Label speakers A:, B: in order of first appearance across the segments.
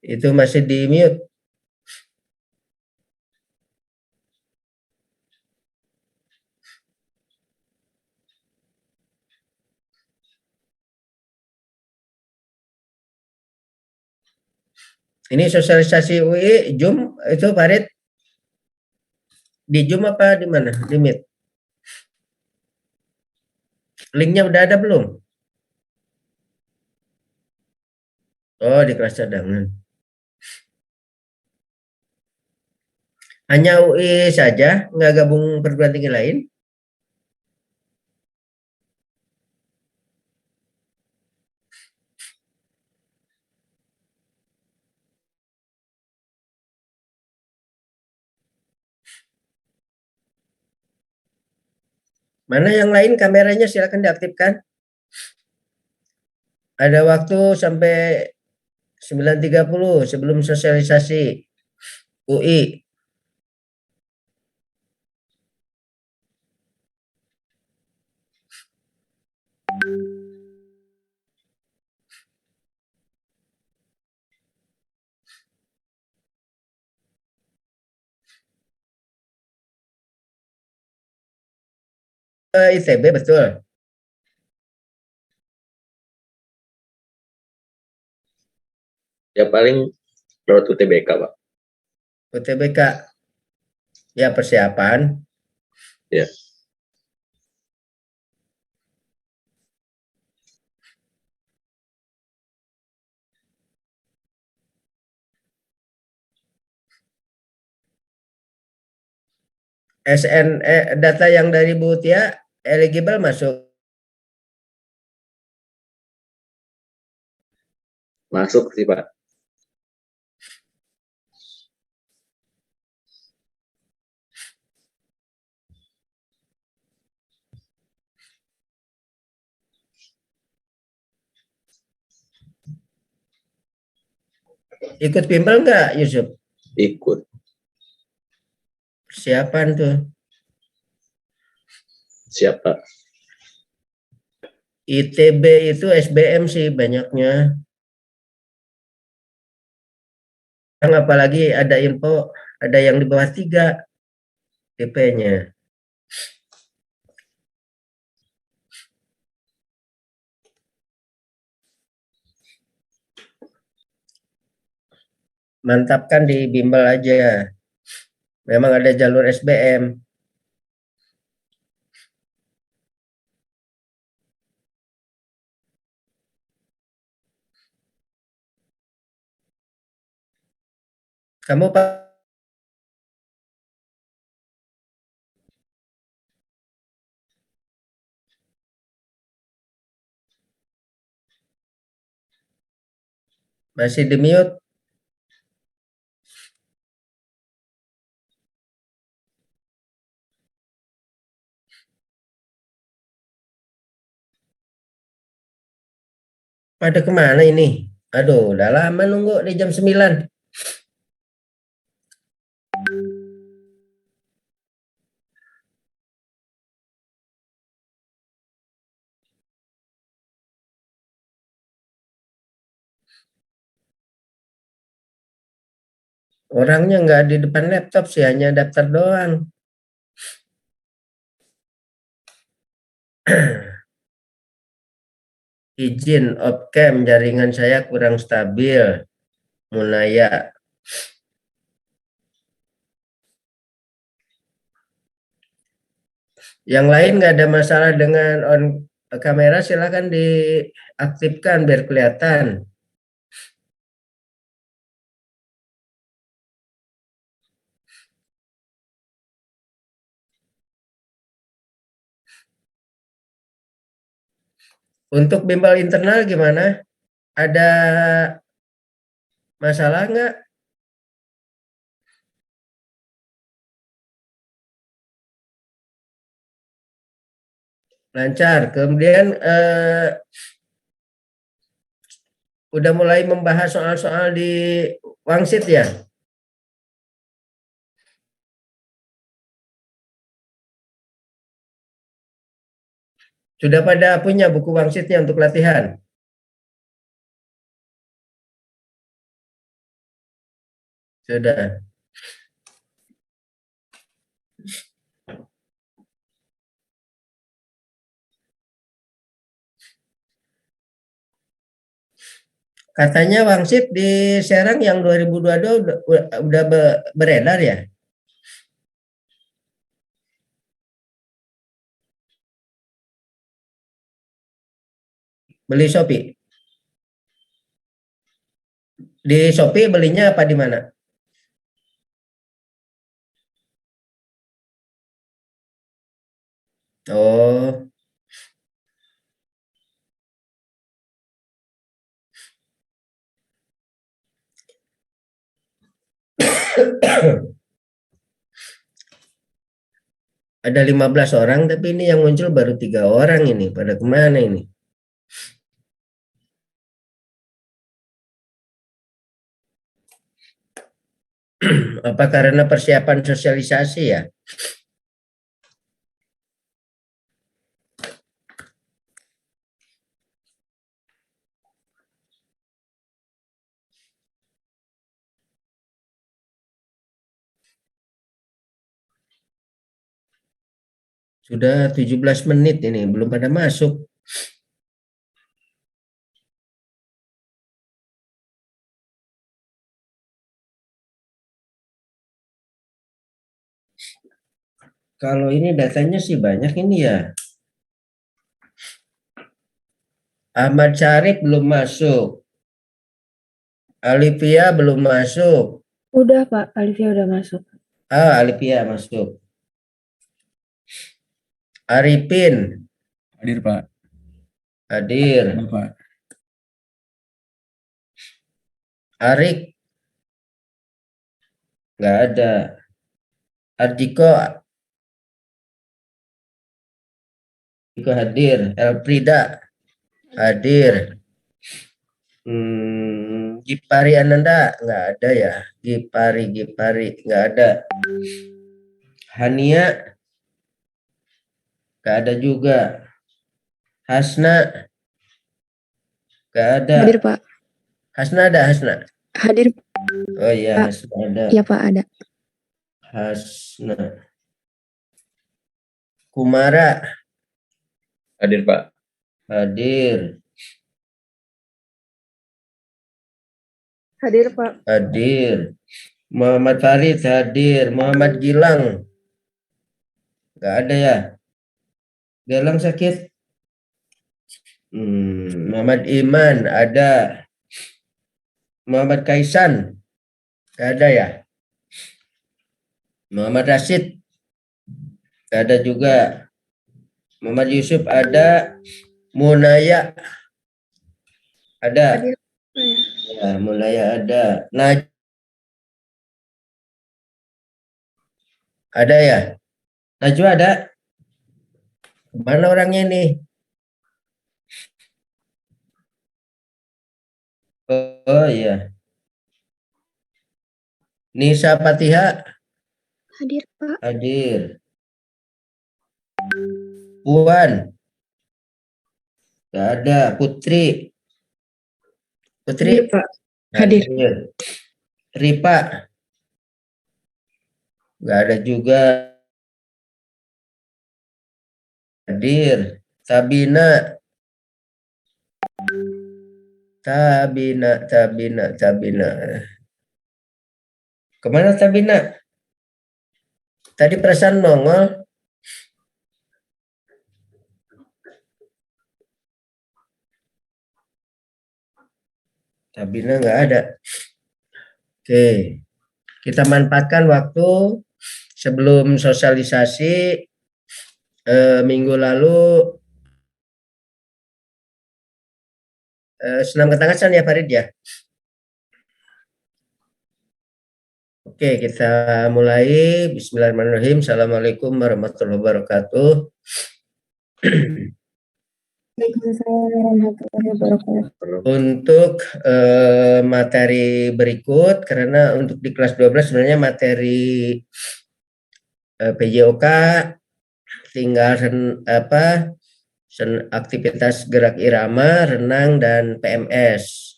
A: Itu masih di mute. Ini sosialisasi UI, Zoom itu Farid di Zoom apa di mana? Di Meet. Linknya udah ada belum? Oh, di kelas cadangan. Hanya UI saja, nggak gabung perguruan tinggi lain? Mana yang lain kameranya silakan diaktifkan. Ada waktu sampai 9.30 sebelum sosialisasi UI. ITB betul.
B: Ya paling lewat UTBK, Pak.
A: UTBK. Ya persiapan.
B: Ya.
A: Data yang dari Bu Tia eligible masuk.
B: Masuk sih, Pak.
A: Ikut bimbel nggak, Yusuf?
B: Ikut.
A: Persiapan tuh.
B: Siapa?
A: ITB itu SBM sih banyaknya. Apalagi ada info, ada yang di bawah 3 IP-nya. Mantapkan di bimbel aja. Memang ada jalur SBM. Kamu Pak masih di mute? Pada kemana ini? Aduh, udah lama nunggu di jam 9. Orangnya nggak di depan laptop sih, hanya daftar doang. Izin opcam jaringan saya kurang stabil. Munaya. Yang lain nggak ada masalah dengan on kamera, silakan diaktifkan biar kelihatan. Untuk bimbel internal gimana? Ada masalah nggak? Lancar. Kemudian udah mulai membahas soal-soal di Wangsit ya? Sudah pada punya buku Wangsitnya untuk latihan? Sudah. Katanya wangsit di Serang yang 2022 udah beredar ya? Beli Shopee. Di Shopee belinya apa di mana? Oh. Ada 15 orang tapi ini yang muncul baru 3 orang ini. Pada kemana ini? Apa karena persiapan sosialisasi ya? Sudah 17 menit ini, belum pada masuk. Kalau ini datanya sih banyak ini ya. Ahmad Syarif belum masuk. Alivia belum masuk.
C: Udah Pak, Alivia udah masuk.
A: Alivia masuk. Arifin.
D: Hadir Pak.
A: Hadir.
D: Pak.
A: Arik. Nggak ada. Ardiko. Ardiko hadir. Elfrida. Hadir. Gipari Ananda nggak ada ya. Gipari nggak ada. Hania nggak ada juga. Hasna nggak ada.
C: Hadir Pak.
A: Hasna ada Hasna.
C: Hadir.
A: Oh iya
C: Pak.
A: Hasna ada.
C: Iya Pak ada.
A: Hasna. Kumara
B: Hadir Pak.
A: hadir.
C: Hadir Pak.
A: Hadir. Muhammad Farid hadir. Muhammad Gilang nggak ada ya. Gilang sakit. Muhammad Iman ada. Muhammad Kaisan nggak ada ya. Muhammad Rashid nggak ada juga. Muhammad Yusuf ada. Munaya ada.
C: Hadir.
A: Ya, Munaya ada. Ada ya. Najwa ada. Mana orangnya nih? Oh iya. Nisa Patiha
C: Hadir Pak.
A: hadir. Puan nggak ada. Putri
C: Hadir Pak. Hadir.
A: Ripa nggak ada juga. Hadir. Sabina kemana Sabina? Tadi perasaan nongol. Sabina nggak ada. Oke, kita manfaatkan waktu sebelum sosialisasi minggu lalu. Senam ketangkasan ya Farid ya. Oke, kita mulai. Bismillahirrahmanirrahim. Assalamualaikum warahmatullahi wabarakatuh. Untuk materi berikut, karena untuk di kelas 12 sebenarnya materi PJOK tinggal aktivitas gerak irama, renang, dan PMS.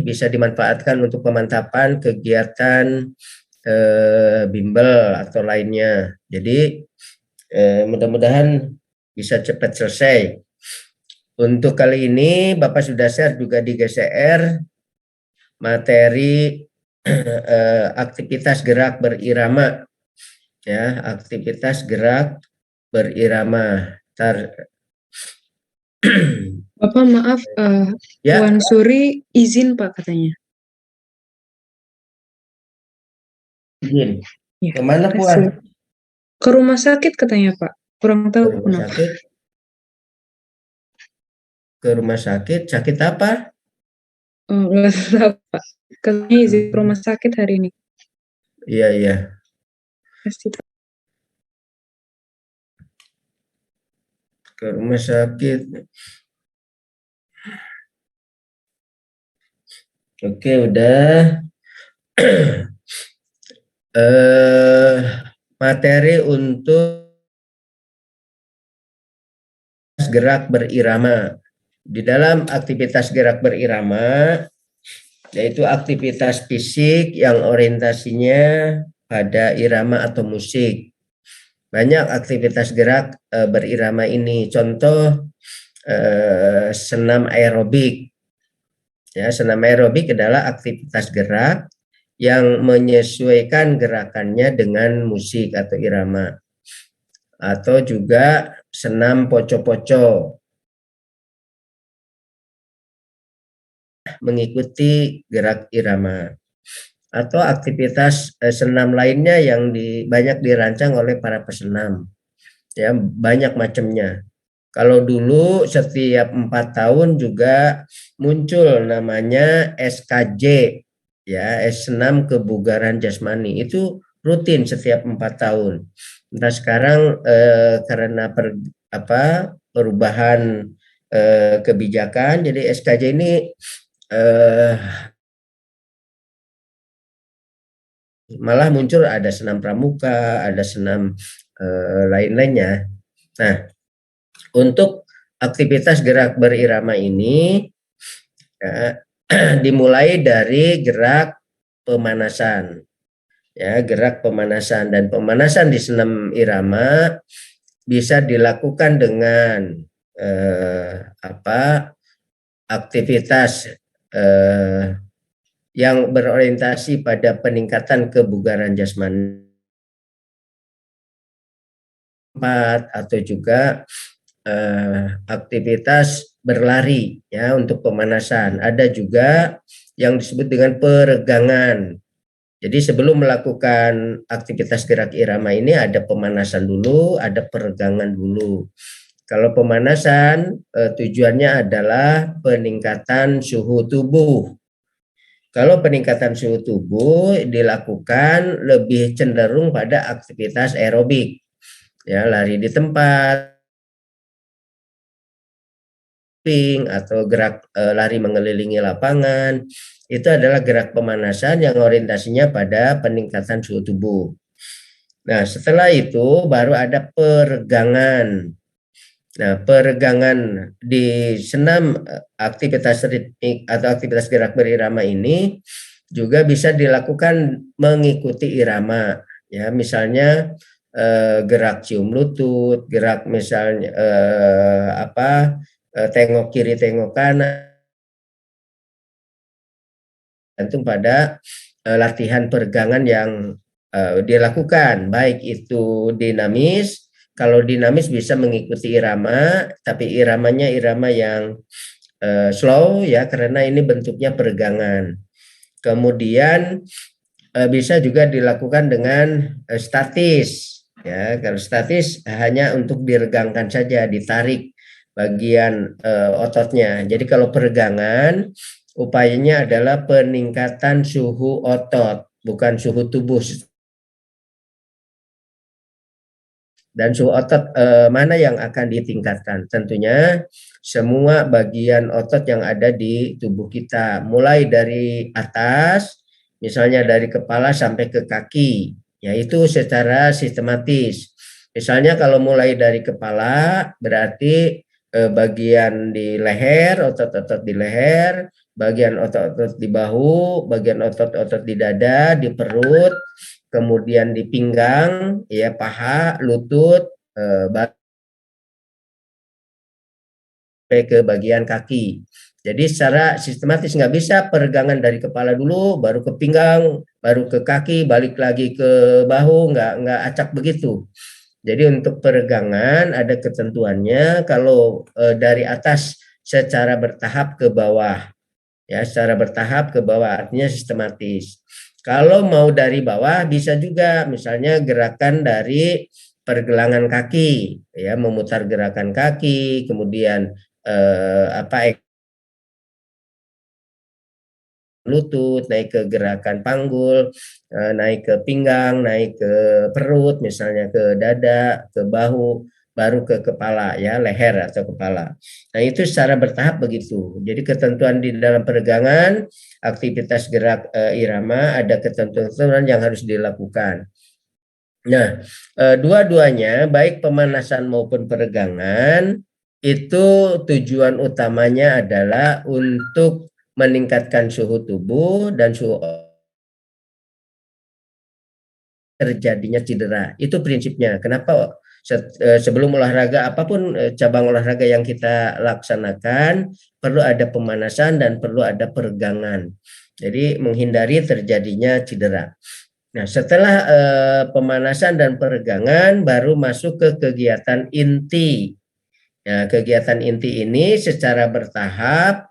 A: bisa dimanfaatkan untuk pemantapan kegiatan bimbel atau lainnya. Jadi mudah-mudahan bisa cepat selesai. Untuk kali ini Bapak sudah share juga di GCR materi aktivitas gerak berirama, ya, aktivitas gerak berirama.
C: Bapak maaf,
A: Ya.
C: Puan Suri izin Pak katanya.
A: Izin.
C: Ya,
A: Kemana Puan?
C: ke rumah sakit katanya Pak. Kurang
A: Ke
C: tahu
A: rumah
C: kenapa.
A: sakit. Ke rumah sakit. Sakit apa?
C: Oh, nggak tahu Pak. Katanya izin ke rumah sakit hari ini.
A: Iya, iya.
C: Pasti.
A: Ke rumah sakit. Oke, udah. Materi untuk gerak berirama. Di dalam aktivitas gerak berirama, yaitu aktivitas fisik yang orientasinya pada irama atau musik. Banyak aktivitas gerak berirama ini. Contoh senam aerobik. Ya, senam aerobik adalah aktivitas gerak yang menyesuaikan gerakannya dengan musik atau irama. Atau juga senam poco-poco, mengikuti gerak irama. Atau aktivitas senam lainnya yang banyak dirancang oleh para pesenam. Ya, banyak macamnya. Kalau dulu setiap 4 tahun juga muncul namanya SKJ, ya, senam kebugaran jasmani. Itu rutin setiap 4 tahun. Nah sekarang karena perubahan kebijakan, jadi SKJ ini malah muncul ada senam pramuka, ada senam lain-lainnya. Nah, untuk aktivitas gerak berirama ini ya, dimulai dari gerak pemanasan. Ya, gerak pemanasan, dan pemanasan di senam irama bisa dilakukan dengan aktivitas yang berorientasi pada peningkatan kebugaran jasmani atau juga aktivitas berlari, ya, untuk pemanasan. Ada juga yang disebut dengan peregangan. Jadi sebelum melakukan aktivitas gerak irama ini ada pemanasan dulu, ada peregangan dulu. Kalau pemanasan tujuannya adalah peningkatan suhu tubuh. Kalau peningkatan suhu tubuh dilakukan lebih cenderung pada aktivitas aerobik, ya, lari di tempat, atau gerak lari mengelilingi lapangan. Itu adalah gerak pemanasan yang orientasinya pada peningkatan suhu tubuh. Nah, setelah itu baru ada peregangan. Nah, peregangan di senam aktivitas ritmik atau aktivitas gerak berirama ini juga bisa dilakukan mengikuti irama. Ya, misalnya gerak cium lutut, gerak misalnya tengok kiri, tengok kanan, tergantung pada latihan peregangan yang dilakukan, baik itu dinamis. Kalau dinamis bisa mengikuti irama, tapi iramanya irama yang slow, ya, karena ini bentuknya peregangan. Kemudian bisa juga dilakukan dengan statis, ya. Kalau statis hanya untuk diregangkan saja, ditarik bagian ototnya. Jadi kalau peregangan upayanya adalah peningkatan suhu otot, bukan suhu tubuh. Dan suhu otot mana yang akan ditingkatkan? Tentunya semua bagian otot yang ada di tubuh kita, mulai dari atas, misalnya dari kepala sampai ke kaki, yaitu secara sistematis. Misalnya kalau mulai dari kepala, berarti bagian di leher, otot-otot di leher, bagian otot-otot di bahu, bagian otot-otot di dada, di perut, kemudian di pinggang, ya paha, lutut, sampai ke bagian kaki. Jadi secara sistematis nggak bisa peregangan dari kepala dulu, baru ke pinggang, baru ke kaki, balik lagi ke bahu, nggak acak begitu. Jadi untuk peregangan ada ketentuannya kalau dari atas secara bertahap ke bawah, ya secara bertahap ke bawah artinya sistematis. Kalau mau dari bawah bisa juga, misalnya gerakan dari pergelangan kaki, ya memutar gerakan kaki, kemudian lutut, naik ke gerakan panggul, naik ke pinggang, naik ke perut, misalnya ke dada, ke bahu, baru ke kepala, ya leher atau kepala. Nah itu secara bertahap begitu. Jadi ketentuan di dalam peregangan, aktivitas gerak irama ada ketentuan yang harus dilakukan. Nah, dua-duanya baik pemanasan maupun peregangan itu tujuan utamanya adalah untuk meningkatkan suhu tubuh dan suhu terjadinya cedera. Itu prinsipnya. Kenapa sebelum olahraga apapun cabang olahraga yang kita laksanakan perlu ada pemanasan dan perlu ada peregangan. Jadi menghindari terjadinya cedera. Nah, setelah pemanasan dan peregangan baru masuk ke kegiatan inti. Nah, kegiatan inti ini secara bertahap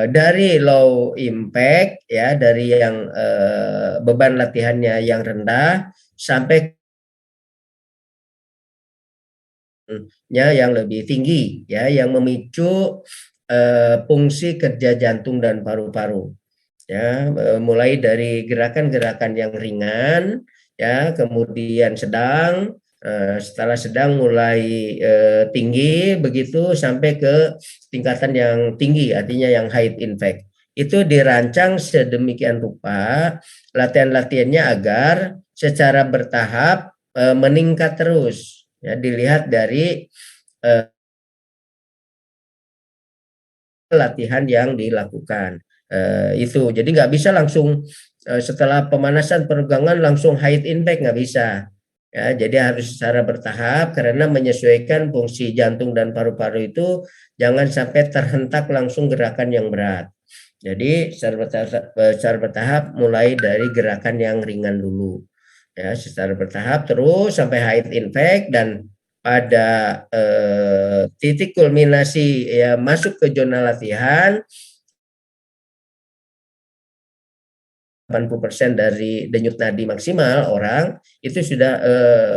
A: dari low impact ya, dari yang beban latihannya yang rendah sampai yang lebih tinggi ya, yang memicu fungsi kerja jantung dan paru-paru. Ya, mulai dari gerakan-gerakan yang ringan ya, kemudian sedang, setelah sedang mulai tinggi begitu sampai ke tingkatan yang tinggi, artinya yang high impact. Itu dirancang sedemikian rupa latihan-latihannya agar secara bertahap meningkat terus ya, dilihat dari latihan yang dilakukan. Itu jadi nggak bisa langsung setelah pemanasan peregangan langsung high impact, nggak bisa ya, jadi harus secara bertahap karena menyesuaikan fungsi jantung dan paru-paru itu jangan sampai terhentak langsung gerakan yang berat. Jadi secara bertahap mulai dari gerakan yang ringan dulu ya, secara bertahap terus sampai high impact, dan pada titik kulminasi ya masuk ke zona latihan 80% dari denyut nadi maksimal orang itu sudah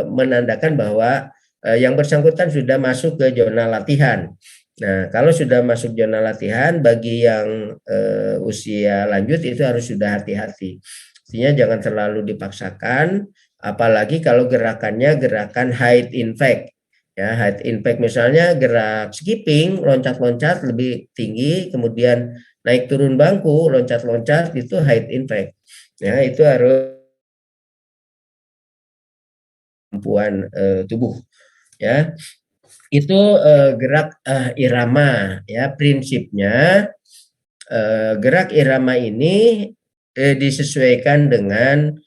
A: menandakan bahwa yang bersangkutan sudah masuk ke zona latihan. Nah, kalau sudah masuk zona latihan, bagi yang usia lanjut itu harus sudah hati-hati. Artinya jangan terlalu dipaksakan, apalagi kalau gerakannya gerakan high impact. Ya, high impact misalnya gerak skipping, loncat-loncat lebih tinggi, kemudian naik turun bangku, loncat-loncat, itu high impact. Ya, itu harus kemampuan tubuh. Ya, itu gerak irama. Ya, prinsipnya gerak irama ini disesuaikan dengan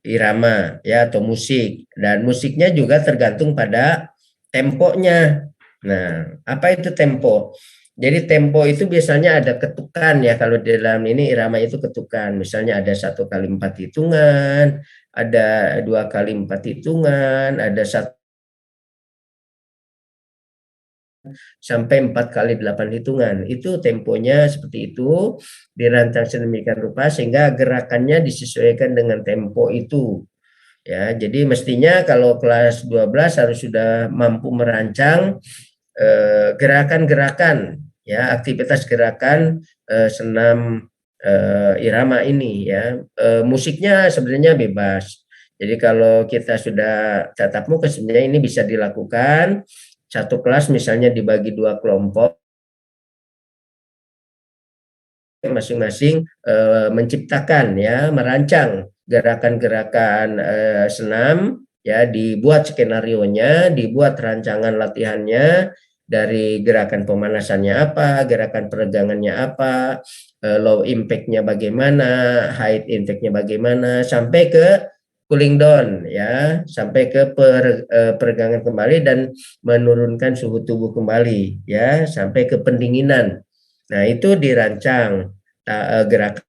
A: irama ya atau musik, dan musiknya juga tergantung pada temponya. Nah, apa itu tempo? Jadi tempo itu biasanya ada ketukan ya, kalau di dalam ini irama itu ketukan. Misalnya ada 1 kali 4 hitungan, ada 2 kali 4 hitungan, ada 1 sampai 4 kali 8 hitungan. Itu temponya seperti itu, dirancang sedemikian rupa sehingga gerakannya disesuaikan dengan tempo itu. Ya, jadi mestinya kalau kelas 12 harus sudah mampu merancang gerakan-gerakan ya, aktivitas gerakan senam irama ini ya. Musiknya sebenarnya bebas. Jadi kalau kita sudah tatap muka sebenarnya ini bisa dilakukan. Satu kelas misalnya dibagi 2 kelompok, masing-masing menciptakan ya, merancang gerakan-gerakan senam ya, dibuat skenarionya, dibuat rancangan latihannya, dari gerakan pemanasannya apa, gerakan peregangannya apa, low impact-nya bagaimana, high impact-nya bagaimana, sampai ke cooling down ya, sampai ke peregangan kembali dan menurunkan suhu tubuh kembali ya, sampai ke pendinginan. Nah, itu dirancang gerakan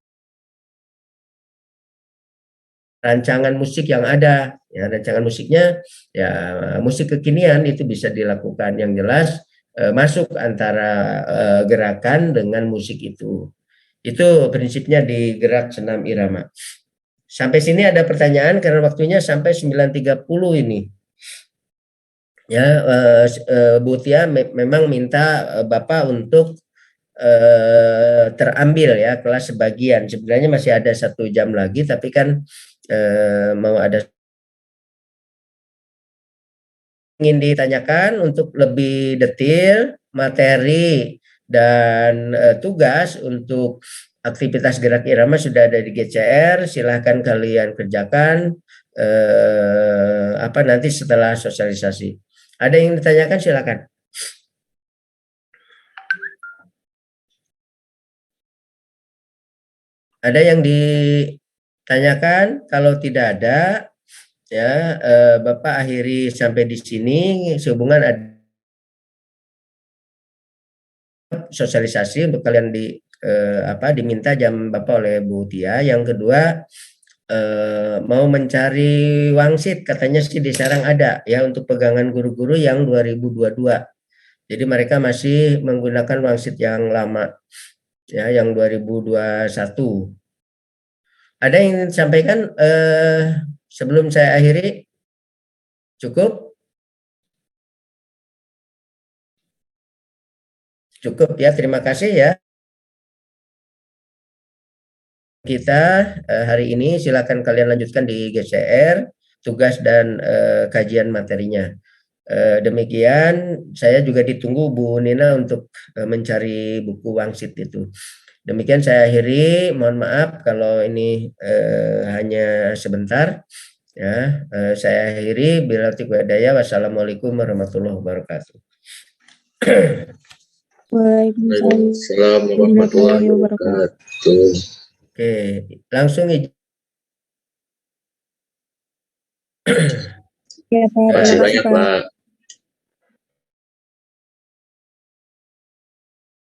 A: rancangan musik yang ada ya, rancangan musiknya ya musik kekinian itu bisa dilakukan, yang jelas masuk antara gerakan dengan musik itu prinsipnya di gerak senam irama. Sampai sini ada pertanyaan karena waktunya sampai 9.30 ini ya. Bu Tia memang minta Bapak untuk terambil ya kelas sebagian, sebenarnya masih ada 1 jam lagi, tapi kan mau ada ingin ditanyakan untuk lebih detail materi dan tugas untuk aktivitas gerak irama sudah ada di GCR, silahkan kalian kerjakan nanti setelah sosialisasi. Ada yang ditanyakan silakan. Ada yang ditanyakan? Kalau tidak ada ya Bapak akhiri sampai di sini. Sehubungan ada sosialisasi untuk kalian diminta jam Bapak oleh Bu Tia. Yang kedua mau mencari wangsit, katanya sih di Serang ada ya untuk pegangan guru-guru yang 2022. Jadi mereka masih menggunakan wangsit yang lama ya, yang 2021. Ada yang ingin disampaikan sebelum saya akhiri? Cukup? Cukup ya, terima kasih ya. Kita hari ini silakan kalian lanjutkan di GCR tugas dan kajian materinya. Demikian, saya juga ditunggu Bu Nina untuk mencari buku wangsit itu. Demikian saya akhiri, mohon maaf kalau ini hanya sebentar ya. Saya akhiri, bila taufiq hidayah. Wassalamualaikum warahmatullahi wabarakatuh.
C: Waalaikumsalam warahmatullahi wabarakatuh.
A: Oke, langsung
B: Ya, Pak. Terima kasih banyak, Pak.